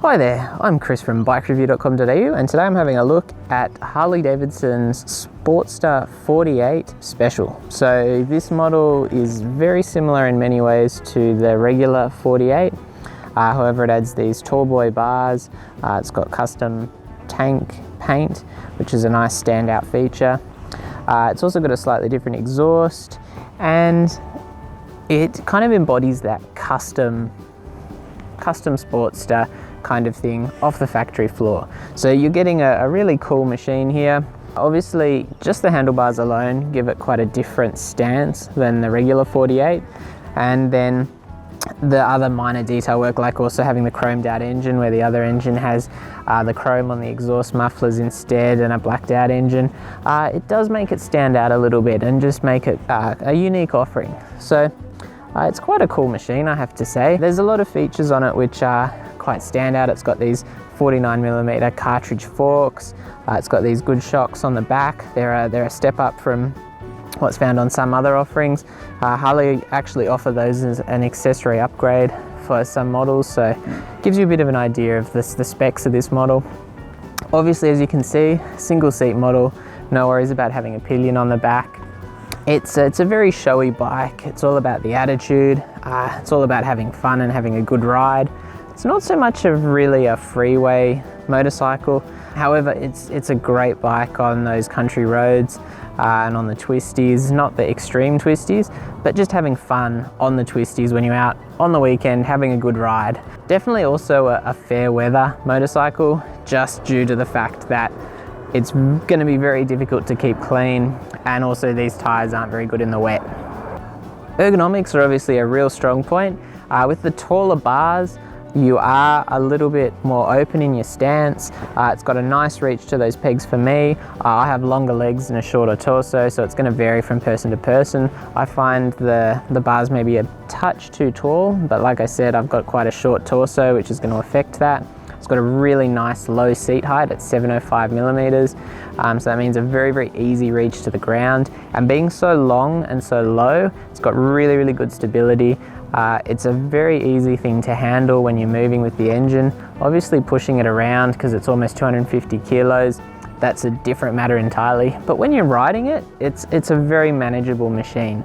Hi there, I'm Chris from bikereview.com.au and today I'm having a look at Harley-Davidson's Sportster 48 Special. So this model is very similar in many ways to the regular 48. However, it adds these tallboy bars. It's got custom tank paint, which is a nice standout feature. It's also got a slightly different exhaust, and it kind of embodies that custom Sportster kind of thing off the factory floor. So you're getting a really cool machine here. Obviously, just the handlebars alone give it quite a different stance than the regular 48. And then the other minor detail work, like also having the chromed out engine where the other engine has the chrome on the exhaust mufflers instead and a blacked out engine, it does make it stand out a little bit and just make it a unique offering. So it's quite a cool machine, I have to say. There's a lot of features on it which are quite standout. It's got these 49mm cartridge forks. It's got these good shocks on the back. They're a step up from what's found on some other offerings. Harley actually offer those as an accessory upgrade for some models, so it gives you a bit of an idea of the specs of this model. Obviously, as you can see, single seat model, no worries about having a pillion on the back. It's a very showy bike. It's all about the attitude. It's all about having fun and having a good ride. It's not so much of really a freeway motorcycle. However, it's a great bike on those country roads and on the twisties, not the extreme twisties, but just having fun on the twisties when you're out on the weekend, having a good ride. Definitely also a fair weather motorcycle, just due to the fact that it's going to be very difficult to keep clean, and also these tires aren't very good in the wet. Ergonomics are obviously a real strong point. With the taller bars, you are a little bit more open in your stance. It's got a nice reach to those pegs for me. I have longer legs and a shorter torso, so it's going to vary from person to person. I find the bars may be a touch too tall, but like I said, I've got quite a short torso, which is going to affect that. It's got a really nice low seat height at 705mm, so that means a very, very easy reach to the ground. And being so long and so low, it's got really, really good stability. It's a very easy thing to handle when you're moving with the engine. Obviously pushing it around, because it's almost 250 kilos, that's a different matter entirely. But when you're riding it, it's a very manageable machine.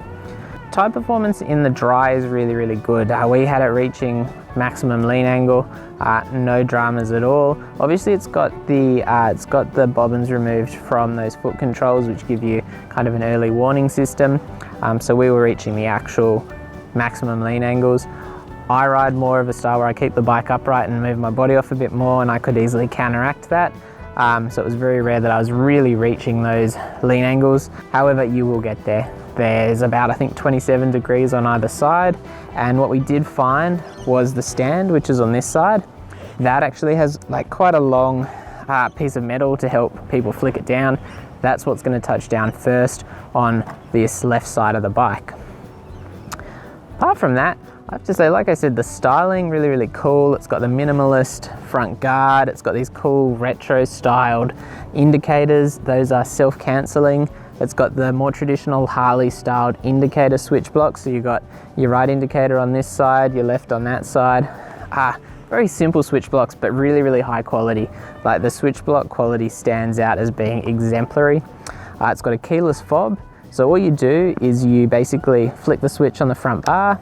Tire performance in the dry is really, really good. We had it reaching maximum lean angle, no dramas at all. Obviously it's got the bobbins removed from those foot controls, which give you kind of an early warning system. So we were reaching the actual maximum lean angles. I ride more of a style where I keep the bike upright and move my body off a bit more, and I could easily counteract that. So it was very rare that I was really reaching those lean angles. However, you will get there. There's about, I think, 27 degrees on either side, and what we did find was the stand, which is on this side. That actually has like quite a long piece of metal to help people flick it down. That's what's going to touch down first on this left side of the bike. Apart from that, I have to say, like I said, the styling really, really cool. It's got the minimalist front guard. It's got these cool retro styled indicators. Those are self-canceling. It's got the more traditional Harley styled indicator switch blocks. So you've got your right indicator on this side, your left on that side. Very simple switch blocks, but really, really high quality. Like the switch block quality stands out as being exemplary. It's got a keyless fob. So all you do is you basically flick the switch on the front bar.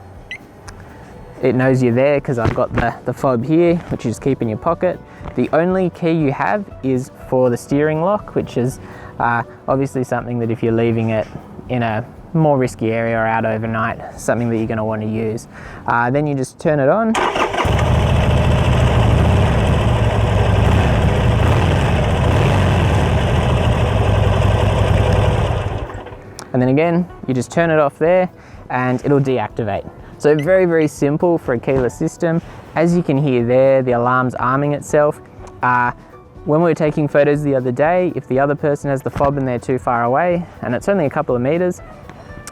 It knows you're there because I've got the fob here, which you just keep in your pocket. The only key you have is for the steering lock, which is obviously something that if you're leaving it in a more risky area or out overnight, something that you're going to want to use. Then you just turn it on. And then again, you just turn it off there and it'll deactivate. So very, very simple for a keyless system. As you can hear there, the alarm's arming itself. When we were taking photos the other day, if the other person has the fob and they're too far away, and it's only a couple of meters,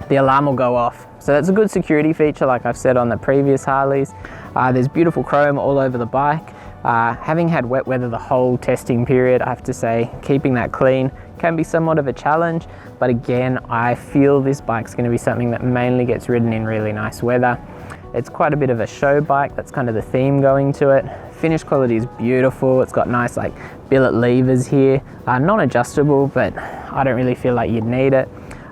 the alarm will go off. So that's a good security feature, like I've said on the previous Harleys. There's beautiful chrome all over the bike. Having had wet weather the whole testing period, I have to say, keeping that clean can be somewhat of a challenge, but again, I feel this bike's going to be something that mainly gets ridden in really nice weather. It's quite a bit of a show bike, that's kind of the theme going to it. finish quality is beautiful. It's got nice like billet levers here, non-adjustable, but I don't really feel like you'd need it.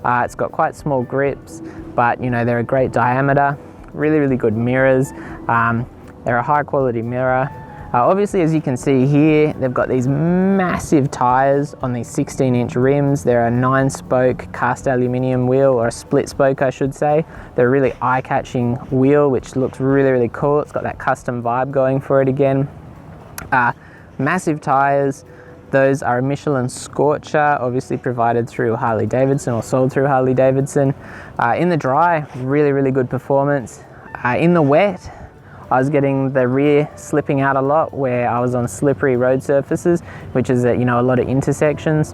It's got quite small grips, but you know, they're a great diameter. Really good mirrors. They're a high quality mirror. Obviously, as you can see here, they've got these massive tires on these 16-inch rims. They're a 9-spoke cast aluminium wheel, or a split spoke I should say. They're a really eye-catching wheel, which looks really cool. It's got that custom vibe going for it again. Massive tires. Those are a Michelin Scorcher, obviously provided through Harley Davidson or sold through Harley Davidson. In the dry, really good performance. In the wet, I was getting the rear slipping out a lot where I was on slippery road surfaces, which is a lot of intersections,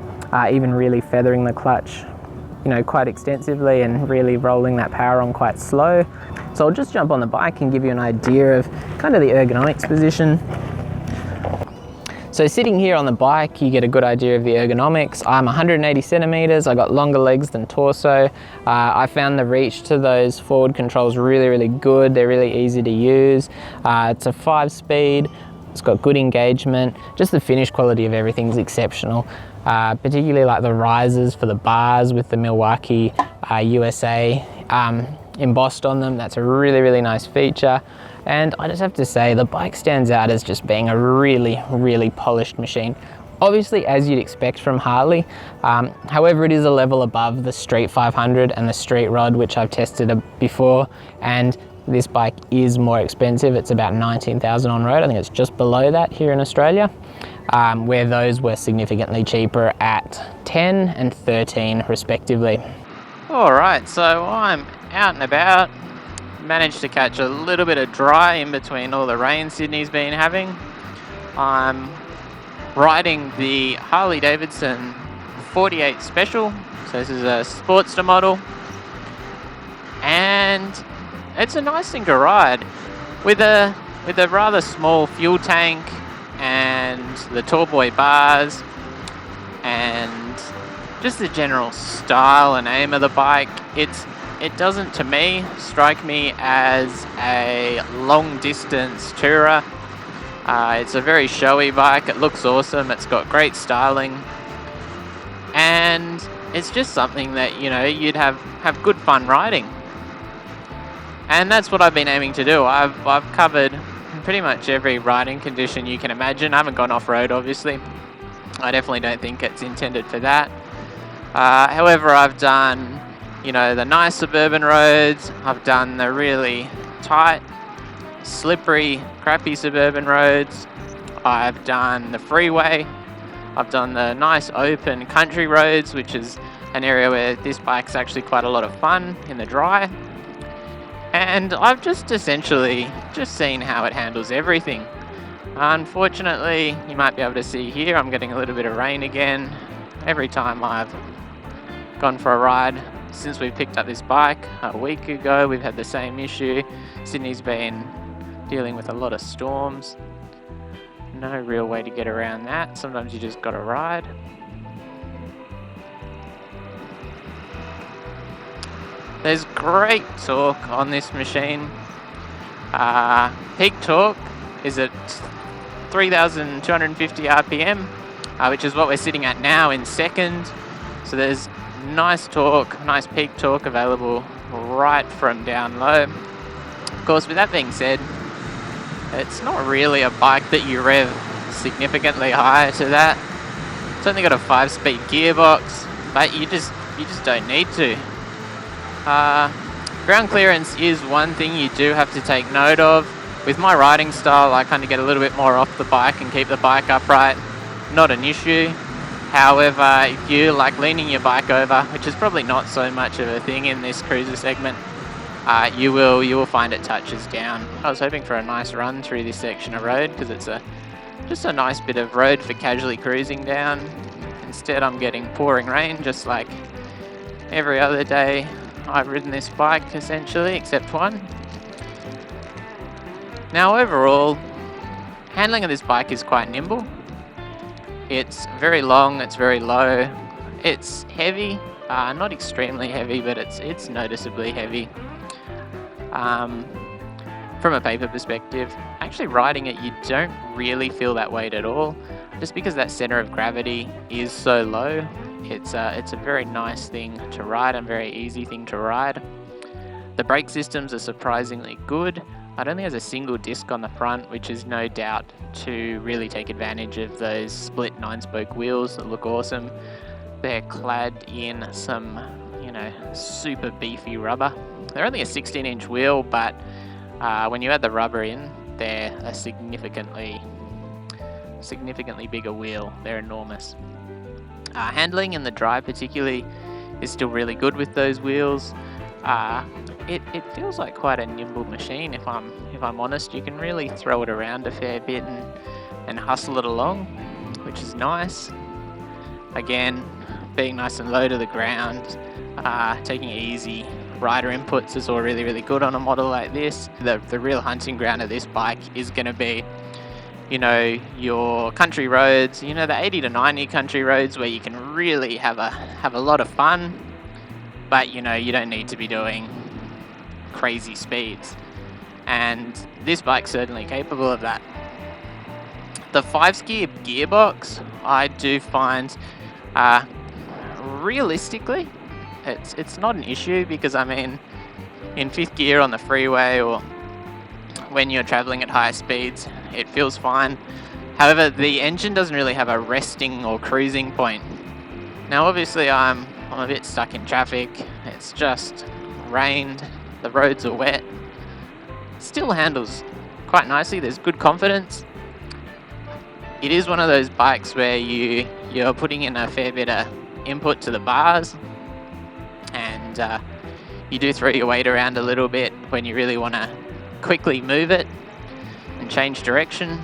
even really feathering the clutch, quite extensively and really rolling that power on quite slow. So I'll just jump on the bike and give you an idea of kind of the ergonomics position. So sitting here on the bike, you get a good idea of the ergonomics. I'm 180 centimeters, I got longer legs than torso. I found the reach to those forward controls really good. They're really easy to use. It's a 5-speed, it's got good engagement. Just the finish quality of everything is exceptional. Particularly like the risers for the bars with the Milwaukee USA embossed on them. That's a really nice feature. And I just have to say, the bike stands out as just being a really polished machine. Obviously, as you'd expect from Harley. However, it is a level above the Street 500 and the Street Rod, which I've tested before. And this bike is more expensive. It's about 19,000 on road. I think it's just below that here in Australia, where those were significantly cheaper at 10 and 13 respectively. All right, so I'm out and about. Managed to catch a little bit of dry in between all the rain Sydney's been having. I'm riding the Harley Davidson 48 Special. So this is a Sportster model. And it's a nice thing to ride. With a rather small fuel tank and the Tall Boy bars and just the general style and aim of the bike, it doesn't, to me, strike me as a long-distance tourer. It's a very showy bike. It looks awesome. It's got great styling. And it's just something that, you'd have good fun riding. And that's what I've been aiming to do. I've covered pretty much every riding condition you can imagine. I haven't gone off-road, obviously. I definitely don't think it's intended for that. However, I've done the nice suburban roads. I've done the really tight, slippery, crappy suburban roads. I've done the freeway. I've done the nice open country roads, which is an area where this bike's actually quite a lot of fun in the dry. And I've just essentially seen how it handles everything. Unfortunately, you might be able to see here, I'm getting a little bit of rain again. Every time I've gone for a ride since we picked up this bike a week ago, we've had the same issue. Sydney's been dealing with a lot of storms. No real way to get around that. Sometimes you just gotta ride. There's great torque on this machine. Peak torque is at 3,250 RPM, which is what we're sitting at now in second. So there's nice torque, nice peak torque available right from down low. Of course, with that being said, it's not really a bike that you rev significantly higher to that. It's only got a 5-speed gearbox, but you just don't need to. Ground clearance is one thing you do have to take note of. With my riding style, I kind of get a little bit more off the bike and keep the bike upright. Not an issue. However, if you like leaning your bike over, which is probably not so much of a thing in this cruiser segment, you will find it touches down. I was hoping for a nice run through this section of road because it's just a nice bit of road for casually cruising down. Instead, I'm getting pouring rain just like every other day I've ridden this bike, essentially, except one. Now, overall, handling of this bike is quite nimble. It's very long, it's very low, it's heavy, not extremely heavy, but it's noticeably heavy. from a paper perspective, actually riding it, you don't really feel that weight at all, just because that center of gravity is so low. It's a very nice thing to ride and very easy thing to ride. The brake systems are surprisingly good. It only has a single disc on the front, which is no doubt to really take advantage of those split 9-spoke wheels that look awesome. They're clad in some, super beefy rubber. They're only a 16-inch wheel, but when you add the rubber in, they're a significantly bigger wheel. They're enormous. Handling in the drive particularly is still really good with those wheels. It feels like quite a nimble machine, if I'm honest. You can really throw it around a fair bit and hustle it along, which is nice. Again, being nice and low to the ground, taking it easy. Rider inputs is all really, really good on a model like this. The real hunting ground of this bike is going to be, your country roads, the 80 to 90 country roads where you can really have a lot of fun, but you don't need to be doing crazy speeds. And this bike's certainly capable of that. The 5-gear gearbox, I do find, realistically, it's not an issue, because in 5th gear on the freeway or when you're traveling at higher speeds, it feels fine. However, the engine doesn't really have a resting or cruising point. Now obviously I'm a bit stuck in traffic, it's just rained, the roads are wet. Still handles quite nicely, there's good confidence. It is one of those bikes where you're putting in a fair bit of input to the bars, and you do throw your weight around a little bit when you really want to quickly move it and change direction.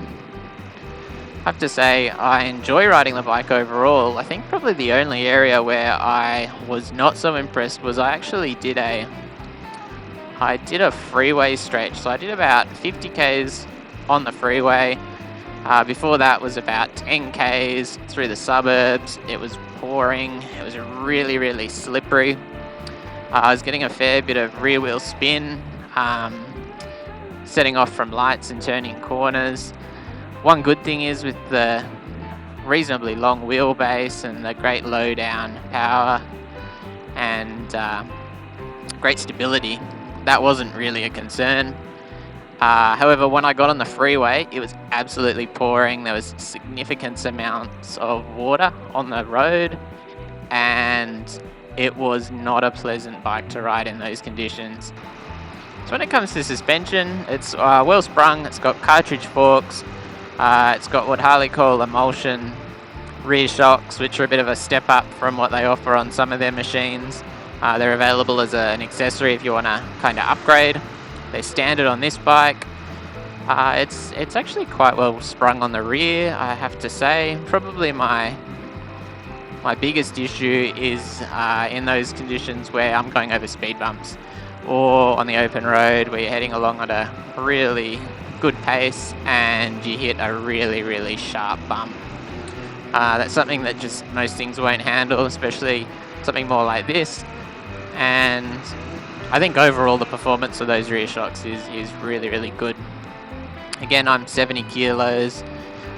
I have to say, I enjoy riding the bike overall. I think probably the only area where I was not so impressed was I actually did a freeway stretch. So I did about 50 k's on the freeway. Before that was about 10 k's through the suburbs. It was pouring. It was really, really slippery. I was getting a fair bit of rear wheel spin, setting off from lights and turning corners. One good thing is, with the reasonably long wheelbase and the great low down power and great stability, that wasn't really a concern. However, when I got on the freeway, it was absolutely pouring. There was significant amounts of water on the road, and it was not a pleasant bike to ride in those conditions. So when it comes to suspension, it's well sprung. It's got cartridge forks. It's got what Harley call emulsion rear shocks, which are a bit of a step up from what they offer on some of their machines. They're available as an accessory if you want to kind of upgrade. They're standard on this bike. It's actually quite well sprung on the rear, I have to say. Probably my biggest issue is in those conditions where I'm going over speed bumps, or on the open road where you're heading along at a really good pace and you hit a really, really sharp bump. That's something that just most things won't handle, especially something more like this. And I think overall the performance of those rear shocks is really, really good. Again, I'm 70 kilos,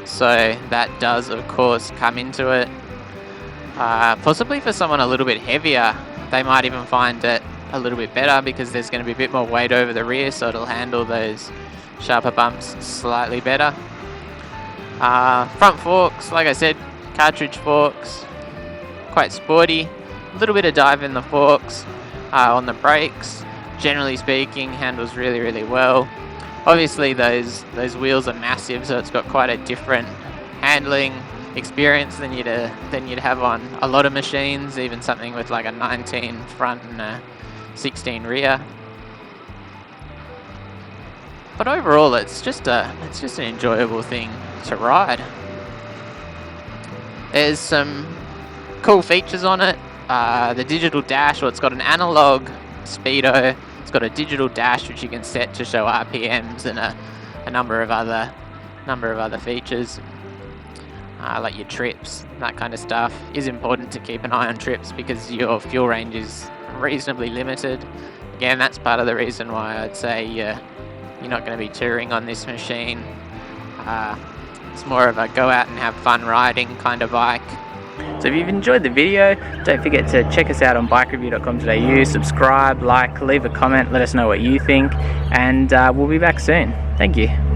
so that does of course come into it. Possibly for someone a little bit heavier, they might even find it a little bit better, because there's going to be a bit more weight over the rear, so it'll handle those sharper bumps slightly better. Front forks, like I said, cartridge forks, quite sporty. A little bit of dive in the forks. On the brakes, generally speaking, handles really, really well. Obviously those wheels are massive, so it's got quite a different handling experience than you'd have on a lot of machines, even something with like a 19 front and a 16 rear. But overall, it's just an enjoyable thing to ride. There's some cool features on it. The digital dash, it's got an analog speedo. It's got a digital dash which you can set to show RPMs and a number of other features, like your trips, that kind of stuff. It is important to keep an eye on trips because your fuel range is reasonably limited. Again, that's part of the reason why I'd say You're not going to be touring on this machine. It's more of a go out and have fun riding kind of bike. So if you've enjoyed the video, don't forget to check us out on bikereview.com.au, subscribe, like, leave a comment, let us know what you think, and we'll be back soon. Thank you.